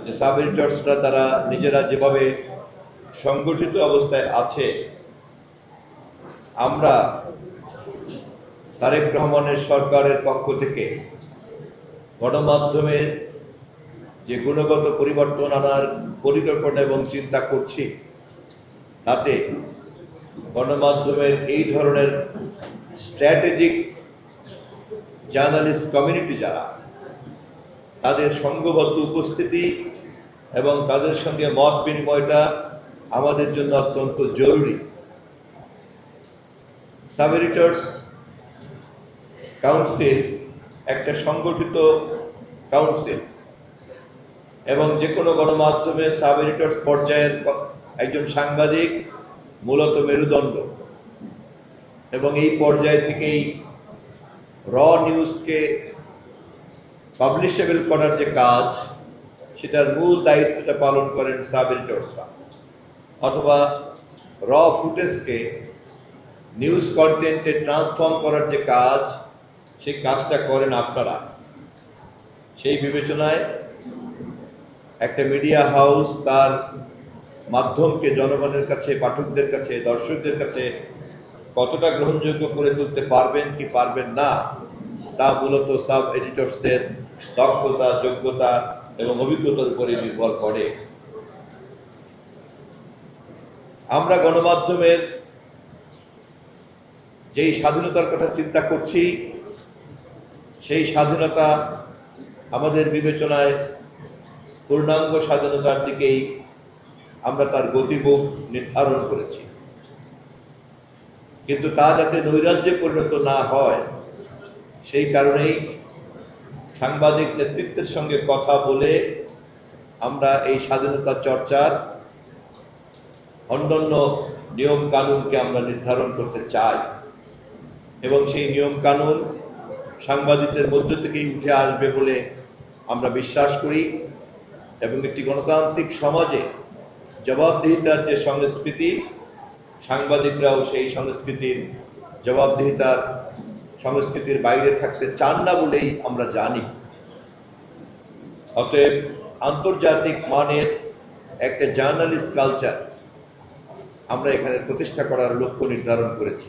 যে সাব এডিটর্সরা তারা নিজেরা যেভাবে সংগঠিত অবস্থায় আছে, আমরা তারেক রহমানের সরকারের পক্ষ থেকে গণমাধ্যমে যে গুণগত পরিবর্তন আনার পরিকল্পনা এবং চিন্তা করছি, তাতে গণমাধ্যমের এই ধরনের স্ট্র্যাটেজিক জার্নালিস্ট কমিউনিটি যারা, তাদের সংঘবদ্ধ উপস্থিতি এবং তাদের সঙ্গে মত বিনিময়টা আমাদের জন্য অত্যন্ত জরুরি। সাব এডিটর্স কাউন্সিল একটা সংগঠিত কাউন্সিল এবং যে কোনো গণমাধ্যমে সাব এডিটর্স পর্যায়ের একজন সাংবাদিক মূলত মেরুদণ্ড, এবং এই পর্যায় থেকেই র নিউজকে পাবলিশেবল করার যে কাজ, সেটার মূল দায়িত্বটা পালন করেন সাব এডিটর্সরা, অথবা র ফুটেজকে নিউজ কন্টেন্টে ট্রান্সফর্ম করার যে কাজ, সেই কাজটা করেন আপনারা। সেই বিবেচনায় একটা মিডিয়া হাউস তার মাধ্যমকে জনগণের কাছে, পাঠকদের কাছে, দর্শকদের কাছে কতটা গ্রহণযোগ্য করে তুলতে পারবেন কি পারবেন না, তা মূলত সাব এডিটর্সদের দক্ষতা, যোগ্যতা এবং অভিজ্ঞতার উপরে নির্ভর করে। আমরা গণমাধ্যমের যেই স্বাধীনতার কথা চিন্তা করছি, সেই স্বাধীনতা আমাদের বিবেচনায় পূর্ণাঙ্গ স্বাধীনতার দিকেই আমরা তার গতিমুখ নির্ধারণ করেছি, কিন্তু তা যাতে নৈরাজ্যে পরিণত না হয়, সেই কারণেই সাংবাদিক নেতৃত্বের সঙ্গে কথা বলে আমরা এই স্বাধীনতা চর্চার অন্যান্য নিয়ম কানুনকে আমরা নির্ধারণ করতে চাই, এবং সেই নিয়ম কানুন সাংবাদিকদের মধ্য থেকেই উঠে আসবে বলে আমরা বিশ্বাস করি। এবং একটি গণতান্ত্রিক সমাজে জবাবদিহিতার যে সংস্কৃতি, সাংবাদিকরাও সেই সংস্কৃতির জবাবদিহিতার সংস্কৃতির বাইরে থাকতে চান না বলেই আমরা জানি। অতএব আন্তর্জাতিক মানের একটা জার্নালিস্ট কালচার আমরা এখানে প্রতিষ্ঠা করার লক্ষ্য নির্ধারণ করেছি।